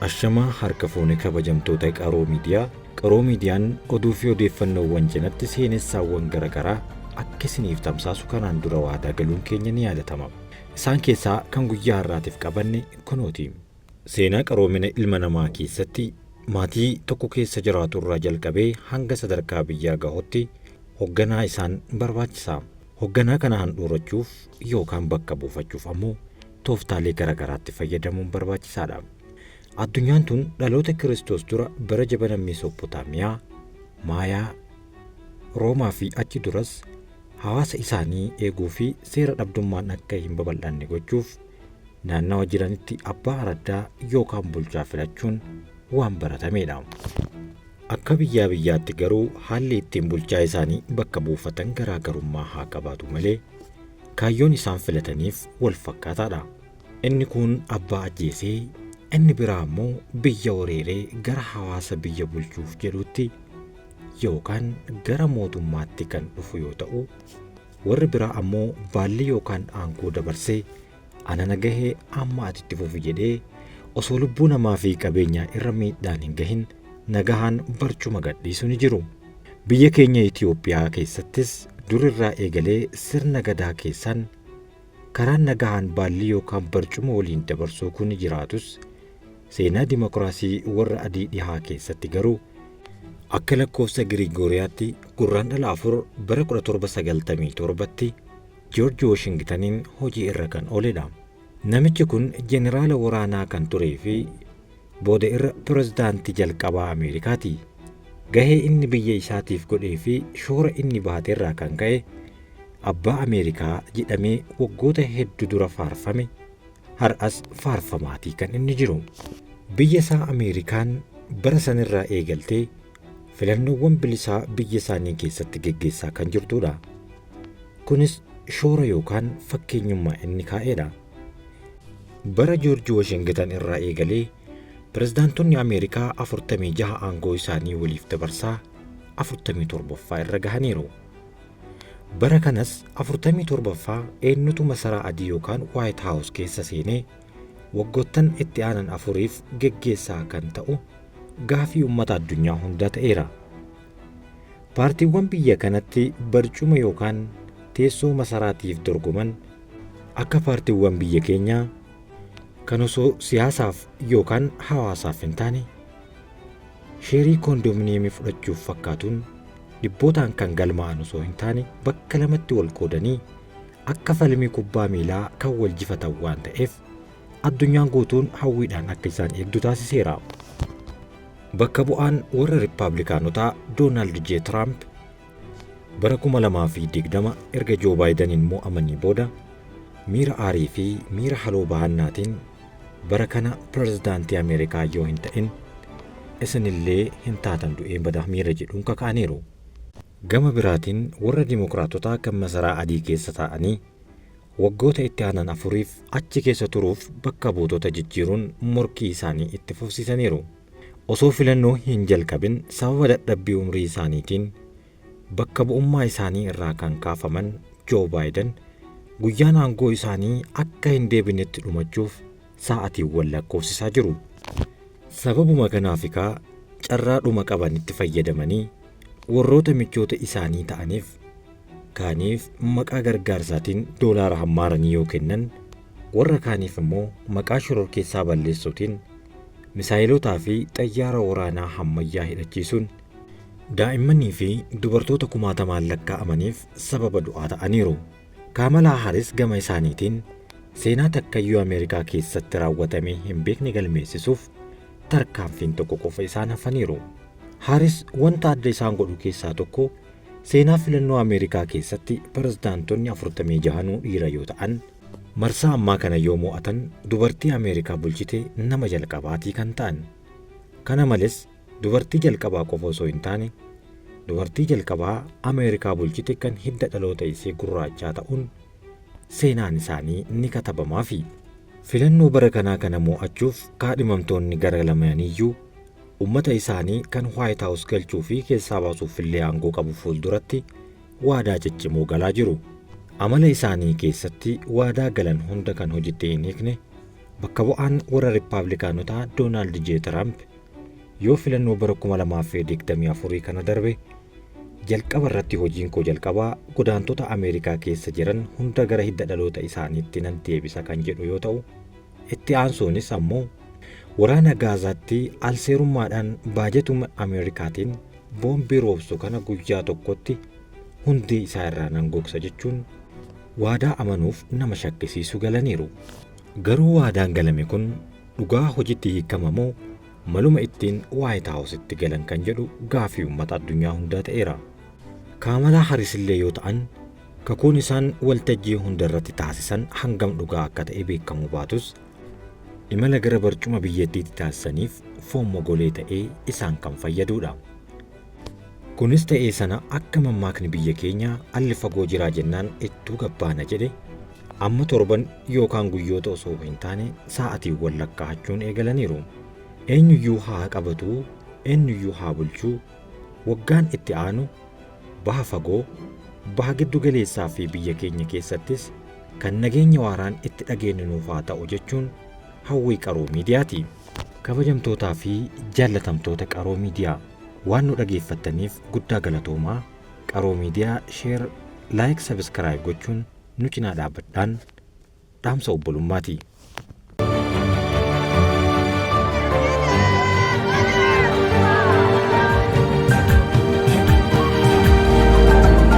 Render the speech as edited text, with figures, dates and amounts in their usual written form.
Ashamaa harka fuunee kabajamtoota Qaroo Miidiyaa. Qaroo Miidiyaan oduu fi odeeffannoowwan jalatti seenessaawwan garaagaraa akka isiniif tamsaasu kanaan dura waadaa galuun keenya ni yaadatama. Isaan keessaa kan guyyaa har'aatiif qabanne kunooti. Seenaa qaroomina ilma namaa keessatti maatii tokko keessa jiraatu irraa jalqabee hanga sadarkaa biyyaa gahutti hoogganaa isaan barbaachisa. Hoogganaa kana handhuurachuuf yookaan bakka buufachuuf ammoo tooftaalee garaagaraatti fayyadamuun barbaachisaadha. Addunyaan tun dhaloota Kiristoos dura bara jabana Mesopotaamiyaa, Maayaa, Roomaa fi achi duras hawaasa isaanii eeguu fi seera dhabdummaan akka hin babal'anne gochuuf naannawa jiranitti abbaa araddaa yookaan bulchaa filachuun waan baratamedha. Akka biyyaatti garuu haalli ittiin bulchaa isaanii bakka buufatan garaagarummaa haa qabaatu malee kaayyoon isaan filataniif wal fakkaataadha. Inni kun abbaa ajjeesee inni biraa ammoo biyya wareeree gara hawaasa biyya bulchuuf jedhutti yookaan gara mootummaatti kan dhufu yoo ta'u, warri biraa ammoo baalli yookaan aangoo dabarsee ana nagahee amma atitti fufi jedhee osoo lubbuu namaa fi qabeenyaa irra miidhaan hin gahin nagahaan barcuma gadhiisu ni jiru. Biyya keenya Itoophiyaa keessattis durirraa eegalee sirna gadaa keessaan karaan nagahaan baalli yookaan barcuma waliin dabarsuu kun jiraatus seenaa dimokiraasii warra adii dhihaa keessatti garuu akka lakkoofsa Girigooriyaatti gurraandhala 4 bara 1797tti Joorji Waashingtaniin hojii irra kan ooledha. Namichi kun jeneraala waraanaa kan turee fi booda irra pirezidaantii jalqabaa Ameerikaati. Gahee inni biyya isaatiif godhee fi shoora inni baate irraa kan ka'e abbaa Ameerikaa jedhamee waggoota hedduu dura faarfame har'as faarfamaatii kan inni jiru. Biyya isaa Ameerikaan bara sanirraa eegaltee filannoowwan bilisaa biyya isaanii keessatti geggeessaa kan jirtudha. Kunis shoora yookaan fakkeenyummaa inni kaa'edha. Bara Joorji Waashingtan irraa eegalee pirezidaantonni Ameerikaa 46 aangoo isaanii waliif dabarsaa 47ffaa irra gahaniiru. Bara kanas 47ffaa eenyutu masaraa adii yookaan White House keessa seenee waggoottan itti aanan 4f geggeessaa kan ta'u gaafii uummata addunyaa hundaa ta'eera. Paartiiwwan biyya kanatti barcuma yookaan teessoo masaraatiif dorgoman akka paartiiwwan biyya keenyaa kan osoo siyaasaaf yookaan hawaasaaf hin taane sheerii koondoominiyeemii fudhachuuf fakkaatuun dhibbootaan kan galmaa'an osoo hin taane bakka lamatti wal qoodanii akka falmii kubbaa miilaa kan wal jifatan waan ta'eef addunyaan guutuun hawwiidhaan akka isaan eegdu taasiseera. Bakka bu'aan warra Rippaabilikaanotaa Doonaald J. Tiraamp bara 2020 erga Joo Baayidaniin mo'amanii booda miira aarii fi miira haloo bahannaatiin bara kana pirezidaantii Ameerikaa yoo hin ta'in isinillee hin taatan du'een badaa miira jedhuun kaka'aniiru. Gama biraatiin warra Dimookiraatotaa kan masaraa adii keessa taa'anii waggoota itti aanan 4f achi keessa turuuf bakka buutota jijjiiruun morkii isaanii itti fufsiisaniiru. Osoo filannoo hin jalqabin sababa dadhabbii umrii isaaniitiin bakka bu'ummaa isaanii irraa kan kaafaman Joo Baayidan guyyaan aangoo isaanii akka hin deebinetti dhumachuuf sa'aatiiwwan lakkoofsisaa jiru. Sababuma kanaaf carraa dhuma qabanitti fayyadamanii warroota michoota isaanii ta'aniif kaaniif maqaa gargaarsaatiin doolaara hammaaranii yoo kennan warra kaaniif immoo maqaa shororkeessaa balleessuutiin misaayilotaa fi xayyaara waraanaa hammayyaa hidhachiisuun daa'immanii fi dubartoota kumaatamaan lakkaa'amaniif sababa du'aa ta'aniiru. Kaamalaa Haaris gama isaaniitiin seenaa takkayyuu Ameerikaa keessatti raawwatamee hin beekne galmeessisuuf tarkaanfiin tokko qofa isaan hafaniiru. Haaris wanta adda isaan godhu keessaa tokko seenaa filannoo Ameerikaa keessatti pirezidaantonni 46 dhiira yoo ta'an marsaa ammaa kana yoo mo'atan dubartii Ameerikaa bulchite nama jalqabaatii kan ta'an. Kana malees dubartii jalqabaa qofa osoo hin taane dubartii jalqabaa Ameerikaa bulchite kan hidda dhaloota isee gurraachaa ta'uun seenaan isaanii ni katabamaa fi filannoo bara kanaa kana mo'achuuf kaadhimamtoonni gara lamaaniyyuu ummata isaanii kan White House galchuu fi keessaa baasuuf illee aangoo qabu fuulduratti waadaa ciccimoo galaa jiru. Amala isaanii keessatti waadaa galan hunda kan hojiitti hin hiikne bakka bu'aan warra Rippaabilikaanotaa Doonaald J. Tiraamp yoo filannoo bara 2024 kana darbe jalqaba irratti hojiin koo jalqabaa godaantota Ameerikaa keessa jiran hunda gara hidda dhaloota isaaniitti nan deebisa kan jedhu yoo ta'u, itti aansuunis ammoo waraana Gaazaatti alseerummaadhaan baajetuma Ameerikaatiin boombii roobsu kana guyyaa tokkotti hundi isaa irraa nan gogsa jechuun waadaa amanuuf nama shakkisiisu galaniiru. Garuu waadaan galame kun dhugaa hojiitti hiikamamoo maluma ittiin White House'itti galan kan jedhu gaafii uummata addunyaa hundaa ta'eera. Kaamalaa Haaris illee yoo ta'an kakuun isaan waltajjii hunda irratti taasisan hangam dhugaa akka ta'e beekamuu baatus imala gara barcuma biyyattiitti taasisaniif foon mogolee ta'ee isaan kan fayyadudha. Kunis ta'ee sana akka mammaakni biyya keenya alli fagoo jiraa jennaan ittuu gabbaana jedhe amma torban yookaan guyyoota osoo hin taane sa'atiiwwan lakkaa'achuun eegalaniiru. Eenyuyyuu haa qabatu, eenyuyyuu haa bulchuu, waggaan itti aanu baha fagoo, baha giddu galeessaa fi biyya keenya keessattis kan nageenya waaraan itti dhageenyu nuuf haa ta'u jechuun hawwii Qaroo Miidiyaati. Kabajamtootaa fi jaallatamtoota Qaroo Miidiyaa waan nu dhageeffattaniif guddaa galatoomaa. Qaroo Miidiyaa sheer, laayik, sabiskiraayib gochuun nu cinaa dhaabbadhaan dhaamsa obbolummaati.